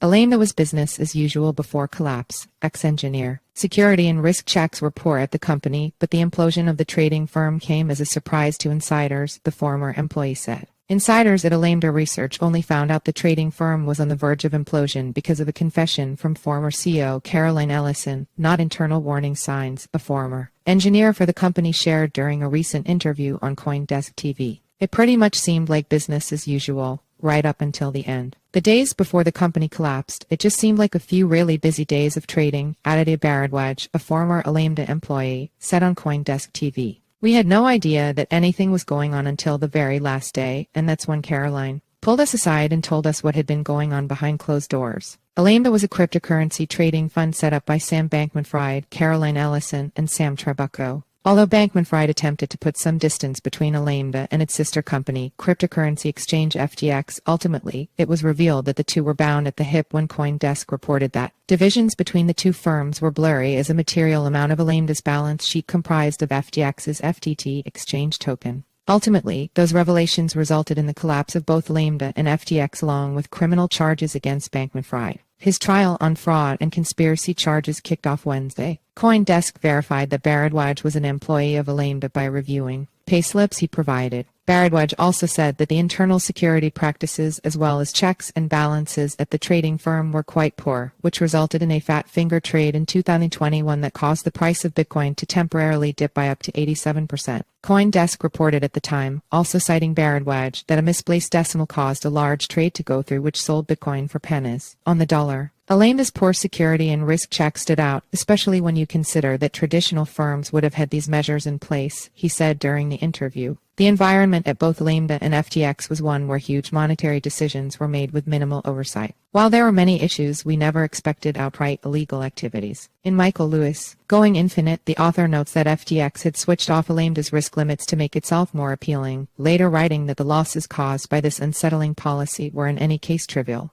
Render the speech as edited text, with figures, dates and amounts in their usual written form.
Alameda was business as usual before collapse, ex-engineer. Security and risk checks were poor at the company, but the implosion of the trading firm came as a surprise to insiders, the former employee said. Insiders at Alameda Research only found out the trading firm was on the verge of implosion because of a confession from former CEO Caroline Ellison, not internal warning signs, a former engineer for the company shared during a recent interview on CoinDesk TV. It pretty much seemed like business as usual, right up until the end. The days before the company collapsed, it just seemed like a few really busy days of trading, Aditya Baradwaj, a former Alameda employee, said on CoinDesk TV. We had no idea that anything was going on until the very last day, and that's when Caroline pulled us aside and told us what had been going on behind closed doors. Alameda was a cryptocurrency trading fund set up by Sam Bankman-Fried, Caroline Ellison, and Sam Trabucco. Although Bankman-Fried attempted to put some distance between Alameda and its sister company, cryptocurrency exchange FTX, ultimately, it was revealed that the two were bound at the hip when CoinDesk reported that divisions between the two firms were blurry as a material amount of Alameda's balance sheet comprised of FTX's FTT exchange token. Ultimately, those revelations resulted in the collapse of both Alameda and FTX along with criminal charges against Bankman-Fried. His trial on fraud and conspiracy charges kicked off Wednesday. CoinDesk verified that Baradwaj was an employee of Alameda by reviewing payslips he provided. Baradwaj also said that the internal security practices as well as checks and balances at the trading firm were quite poor, which resulted in a fat finger trade in 2021 that caused the price of Bitcoin to temporarily dip by up to 87%. CoinDesk reported at the time, also citing Baradwaj, that a misplaced decimal caused a large trade to go through which sold Bitcoin for pennies on the dollar. Alameda's poor security and risk checks stood out, especially when you consider that traditional firms would have had these measures in place, he said during the interview. The environment at both Alameda and FTX was one where huge monetary decisions were made with minimal oversight. While there were many issues, we never expected outright illegal activities. In Michael Lewis, Going Infinite, the author notes that FTX had switched off Alameda's risk limits to make itself more appealing, later writing that the losses caused by this unsettling policy were in any case trivial.